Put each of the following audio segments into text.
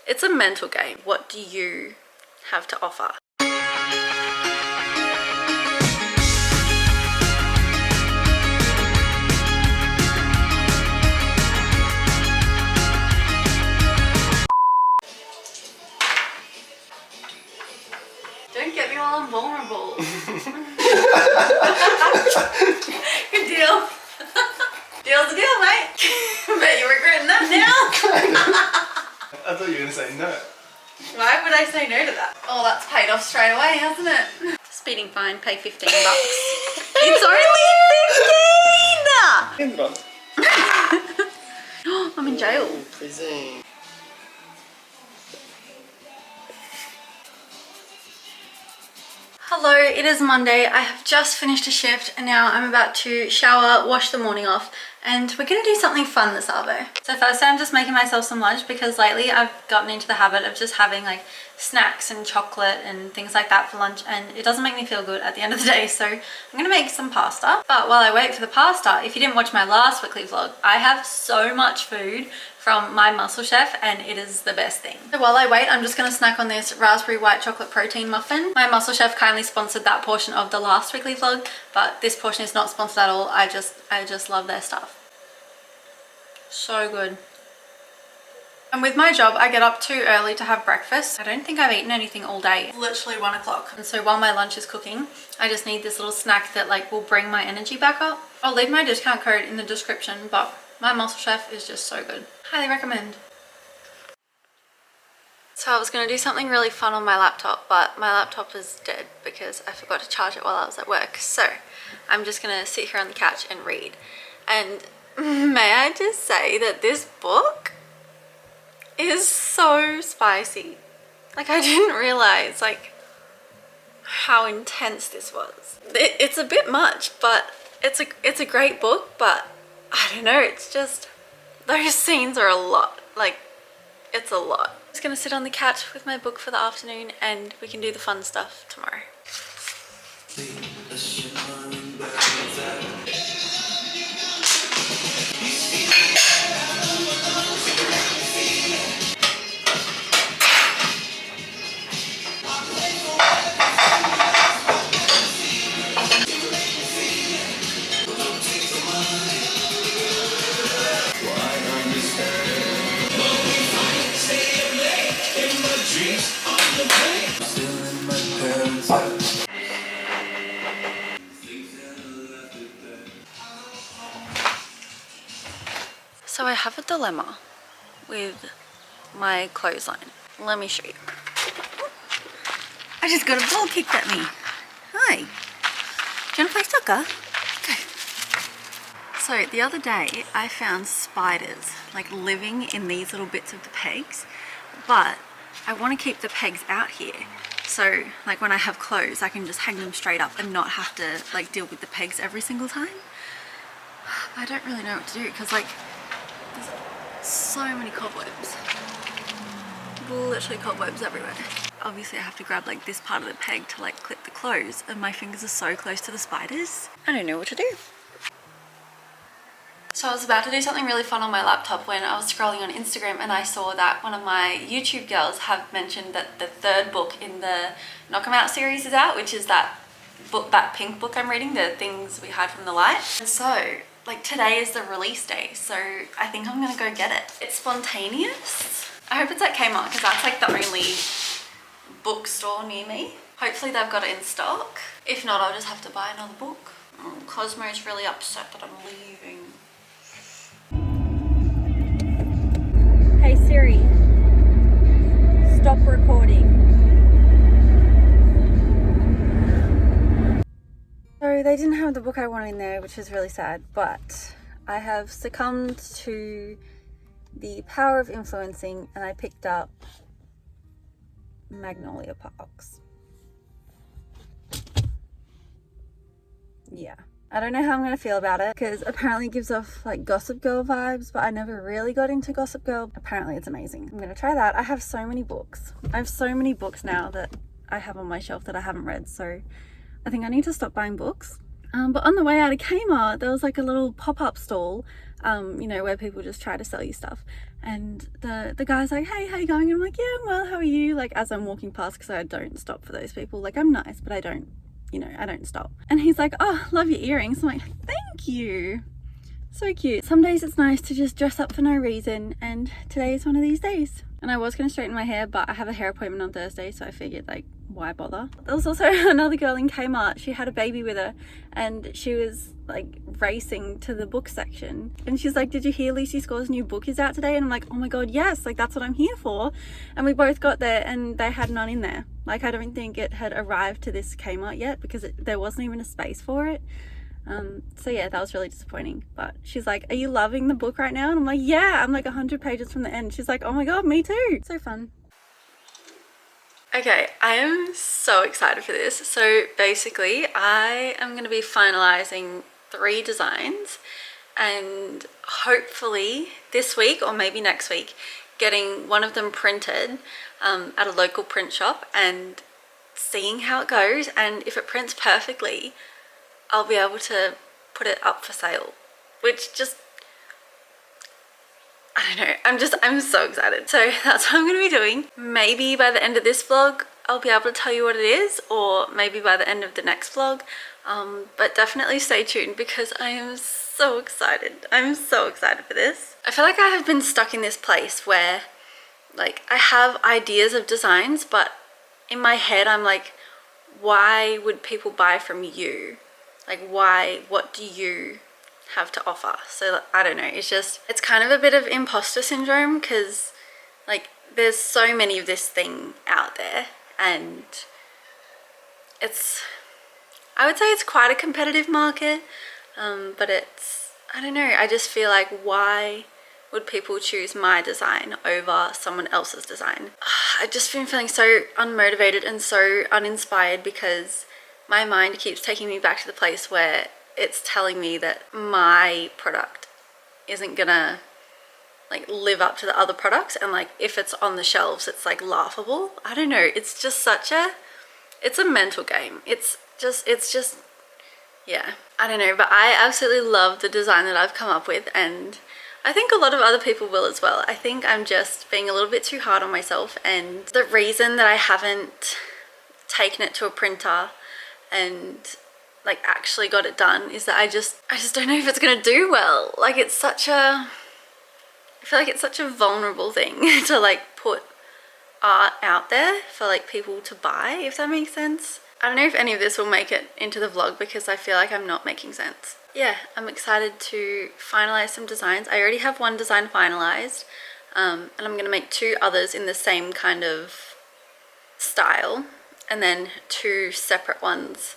It's a mental game. What do you have to offer? Don't get me while I'm vulnerable. Good deal. Deal's a deal, mate. Bet you're regretting that now. I thought you were going to say no. Why would I say no to that? Oh, that's paid off straight away, hasn't it? Speeding fine, pay $15. It's only 15! I'm in jail. Prison. Hello, it is Monday. I have just finished a shift and now I'm about to shower, wash the morning off, and we're gonna do something fun this arvo. So first I'm just making myself some lunch because lately I've gotten into the habit of just having like snacks and chocolate and things like that for lunch, and it doesn't make me feel good at the end of the day. So I'm gonna make some pasta. But while I wait for the pasta, if you didn't watch my last weekly vlog, I have so much food from my muscle chef and it is the best thing. So while I wait, I'm just gonna snack on this raspberry white chocolate protein muffin. My muscle chef kindly sponsored that portion of the last weekly vlog, but this portion is not sponsored at all. I just love their stuff. So good. And with my job, I get up too early to have breakfast. I don't think I've eaten anything all day. It's literally 1 o'clock. And so while my lunch is cooking, I just need this little snack that like will bring my energy back up. I'll leave my discount code in the description, but my muscle chef is just so good. Highly recommend. So I was gonna do something really fun on my laptop, but my laptop is dead because I forgot to charge it while I was at work. So I'm just gonna sit here on the couch and read. And may I just say that this book is so spicy. Like, I didn't realize like how intense this was. It's a bit much, but it's a great book, but I don't know, it's just, those scenes are a lot. Like, it's a lot. I'm just gonna sit on the couch with my book for the afternoon and we can do the fun stuff tomorrow. So I have a dilemma with my clothesline. Let me show you. I just got a ball kicked at me. Hi. Do you want to play soccer? Go. So the other day I found spiders like living in these little bits of the pegs, but I want to keep the pegs out here. So like when I have clothes, I can just hang them straight up and not have to like deal with the pegs every single time. I don't really know what to do because like there's so many cobwebs. Literally cobwebs everywhere. Obviously I have to grab like this part of the peg to like clip the clothes, and my fingers are so close to the spiders. I don't know what to do. So I was about to do something really fun on my laptop when I was scrolling on Instagram and I saw that one of my YouTube girls have mentioned that the third book in the Knock 'em Out series is out, which is that book, that pink book I'm reading, The Things We Hide from the Light. And so like today is the release day, so I think I'm gonna go get it. It's spontaneous. I hope it's at Kmart because that's like the only bookstore near me. Hopefully they've got it in stock. If not, I'll just have to buy another book. Cosmo's really upset that I'm leaving. Hey Siri, stop recording. So they didn't have the book I wanted in there, which is really sad, but I have succumbed to the power of influencing and I picked up Magnolia Parks. Yeah. I don't know how I'm going to feel about it because apparently it gives off like Gossip Girl vibes, but I never really got into Gossip Girl. Apparently it's amazing. I'm going to try that. I have so many books. I have so many books now that I have on my shelf that I haven't read, so I think I need to stop buying books. But on the way out of Kmart, there was like a little pop-up stall you know, where people just try to sell you stuff. And the guy's like, hey, how you going? And I'm like, yeah, I'm well, how are you? Like, as I'm walking past, because I don't stop for those people. Like, I'm nice, but I don't, you know, I don't stop. And he's like, oh, love your earrings. I'm like, thank you. So cute. Some days it's nice to just dress up for no reason, and today is one of these days. And I was going to straighten my hair, but I have a hair appointment on Thursday, so I figured, like, why bother? There was also another girl in Kmart. She had a baby with her, and she was like racing to the book section, and she's like, did you hear Lucy Score's new book is out today? And I'm like, oh my god, yes, like that's what I'm here for. And we both got there and they had none in there. Like, I don't think it had arrived to this Kmart yet, because there wasn't even a space for it. So yeah, that was really disappointing. But she's like, are you loving the book right now? And I'm like, yeah, I'm like 100 pages from the end. She's like, oh my god, me too. So fun. Okay, I am so excited for this. So basically, I am going to be finalizing 3 designs, and hopefully this week or maybe next week getting one of them printed at a local print shop and seeing how it goes. And if it prints perfectly, I'll be able to put it up for sale, which just, I don't know, I'm so excited. So that's what I'm going to be doing. Maybe by the end of this vlog I'll be able to tell you what it is, or maybe by the end of the next vlog. But definitely stay tuned, because I am so excited. I'm so excited for this. I feel like I have been stuck in this place where, like, I have ideas of designs, but in my head I'm like, why would people buy from you? Like, why? What do you have to offer? So I don't know, it's kind of a bit of imposter syndrome, because like there's so many of this thing out there, and I would say it's quite a competitive market, but I don't know, I just feel like, why would people choose my design over someone else's design? I've just been feeling so unmotivated and so uninspired, because my mind keeps taking me back to the place where it's telling me that my product isn't gonna like live up to the other products, and like if it's on the shelves it's like laughable. I don't know, it's just it's a mental game. It's just yeah, I don't know, but I absolutely love the design that I've come up with, and I think a lot of other people will as well. I think I'm just being a little bit too hard on myself, and the reason that I haven't taken it to a printer and like actually got it done is that I just don't know if it's gonna do well. Like, I feel like it's such a vulnerable thing to like put art out there for like people to buy, if that makes sense. I don't know if any of this will make it into the vlog, because I feel like I'm not making sense. Yeah, I'm excited to finalize some designs. I already have one design finalized, and I'm gonna make 2 others in the same kind of style, and then 2 separate ones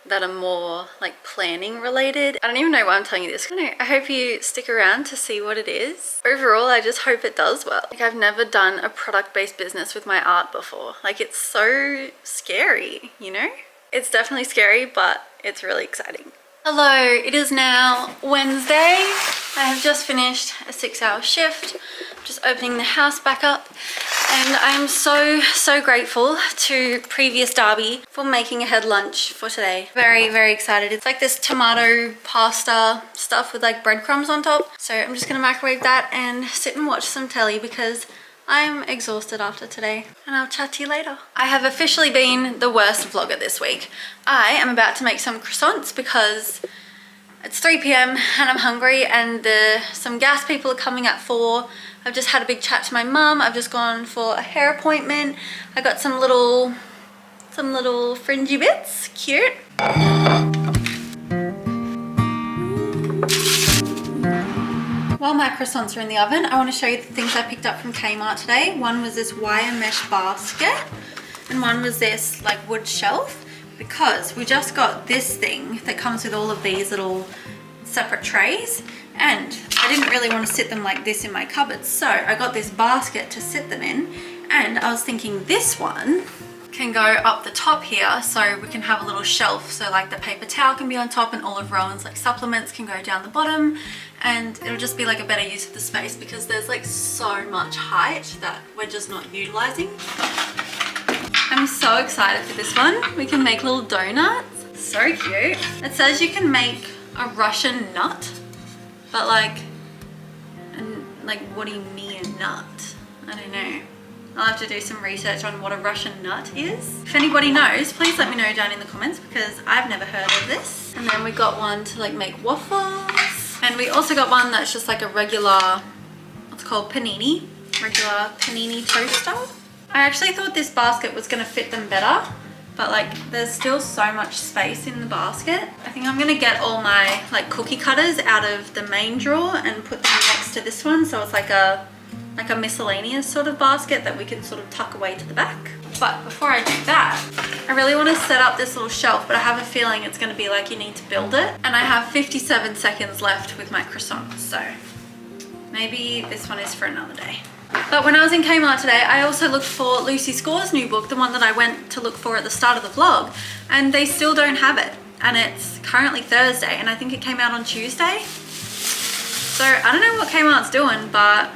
that are more like planning related. I don't even know why I'm telling you this. I hope you stick around to see what it is. Overall, I just hope it does well. Like, I've never done a product-based business with my art before. Like, it's so scary, you know? It's definitely scary, but it's really exciting. Hello, it is now Wednesday. I have just finished a 6-hour shift. I'm just opening the house back up, and I'm so grateful to previous Darby for making a head lunch for today. Very excited. It's like this tomato pasta stuff with like breadcrumbs on top. So I'm just gonna microwave that and sit and watch some telly, because I'm exhausted after today, and I'll chat to you later. I have officially been the worst vlogger this week. I am about to make some croissants because it's 3 p.m. and I'm hungry, and some gas people are coming at 4. I've just had a big chat to my mum. I've just gone for a hair appointment. I got some little fringy bits, cute. While my croissants are in the oven, I want to show you the things I picked up from Kmart today. One was this wire mesh basket, and one was this like wood shelf, because we just got this thing that comes with all of these little separate trays, and I didn't really want to sit them like this in my cupboard, so I got this basket to sit them in. And I was thinking this one can go up the top here, so we can have a little shelf, so like the paper towel can be on top, and all of Rowan's like supplements can go down the bottom, and it'll just be like a better use of the space, because there's like so much height that we're just not utilizing. I'm so excited for this one. We can make little donuts. So cute. It says you can make a Russian nut, but like like, what do you mean a nut? I don't know. I'll have to do some research on what a Russian nut is. If anybody knows, please let me know down in the comments because I've never heard of this. And then we got one to like make waffles. And we also got one that's just like a regular, what's called panini, regular panini toaster. I actually thought this basket was gonna fit them better, but like there's still so much space in the basket. I think I'm gonna get all my like cookie cutters out of the main drawer and put them next to this one, so it's like a miscellaneous sort of basket that we can sort of tuck away to the back. But before I do that, I really want to set up this little shelf, but I have a feeling it's going to be like you need to build it. And I have 57 seconds left with my croissants, so maybe this one is for another day. But when I was in Kmart today, I also looked for Lucy Score's new book, the one that I went to look for at the start of the vlog, and they still don't have it. And it's currently Thursday, and I think it came out on Tuesday. So I don't know what Kmart's doing, but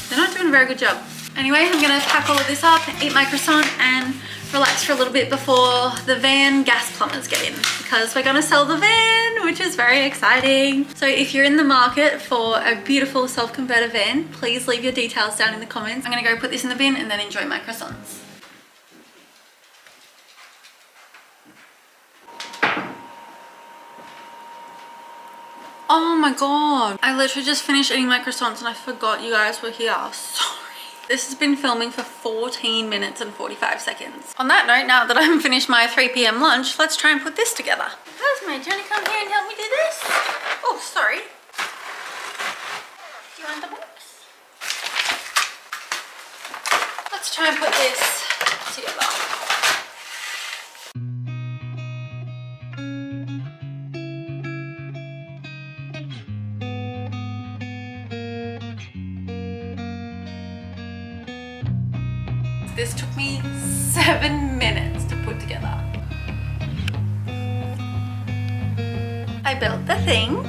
they're not doing a very good job. Anyway, I'm gonna pack all of this up, eat my croissant, and relax for a little bit before the van gas plumbers get in, because we're gonna sell the van, which is very exciting. So if you're in the market for a beautiful self-converter van, please leave your details down in the comments. I'm gonna go put this in the bin and then enjoy my croissants. Oh my god, I literally just finished eating my croissants and I forgot you guys were here. Sorry. This has been filming for 14 minutes and 45 seconds. On that note, now that I've finished my 3 p.m. lunch, let's try and put this together. Housemate, do you want to come here and help me do this? Oh, sorry. Do you want the box? Let's try and put this together. This took me 7 minutes to put together. I built the thing.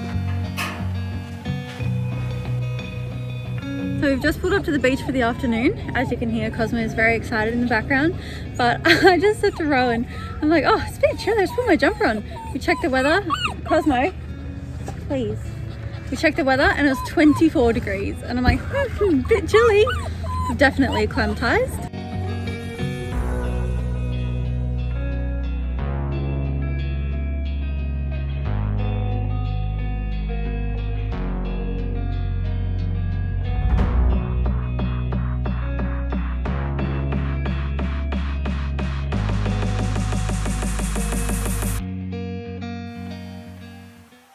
So we've just pulled up to the beach for the afternoon. As you can hear, Cosmo is very excited in the background. But I just said to Rowan, I'm like, oh, it's a bit chilly, I just put my jumper on. We checked the weather. Cosmo, please. We checked the weather and it was 24 degrees. And I'm like, a bit chilly. Definitely acclimatized.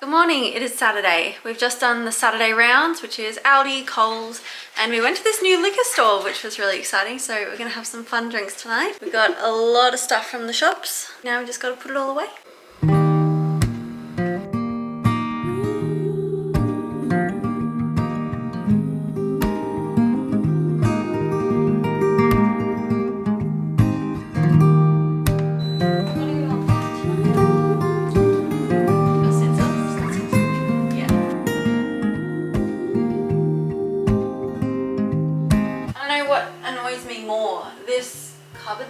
Morning, it is Saturday. We've just done the Saturday rounds, which is Aldi, Coles, and we went to this new liquor store, which was really exciting. So we're gonna have some fun drinks tonight. We got a lot of stuff from the shops. Now we just gotta put it all away.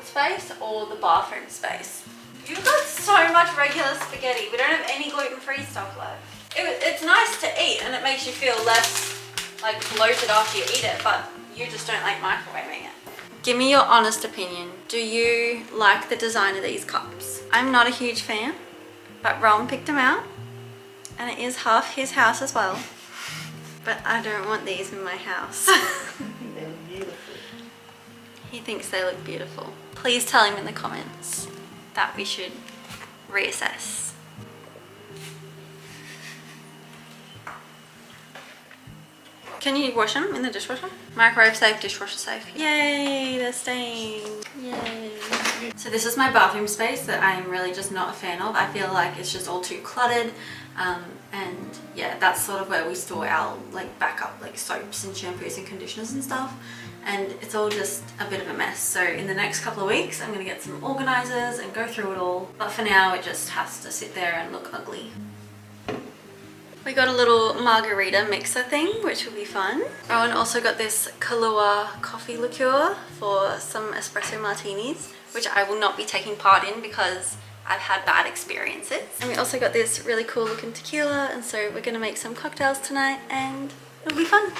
Space or the bathroom space. You've got so much regular spaghetti. We don't have any gluten-free stuff left. It's nice to eat and it makes you feel less like bloated after you eat it, but you just don't like microwaving it. Give me your honest opinion. Do you like the design of these cups? I'm not a huge fan, but Ron picked them out and it is half his house as well. But I don't want these in my house. They're beautiful. He thinks they look beautiful. Please tell him in the comments that we should reassess. Can you wash them in the dishwasher? Microwave safe, dishwasher safe. Yay, they're staying. Yay. So this is my bathroom space that I am really just not a fan of. I feel like it's just all too cluttered. And yeah, that's sort of where we store our like backup like soaps and shampoos and conditioners and stuff. And it's all just a bit of a mess. So in the next couple of weeks, I'm gonna get some organizers and go through it all. But for now, it just has to sit there and look ugly. We got a little margarita mixer thing, which will be fun. Rowan also got this Kahlua coffee liqueur for some espresso martinis, which I will not be taking part in because I've had bad experiences. And we also got this really cool looking tequila, and so we're gonna make some cocktails tonight and It'll be fun.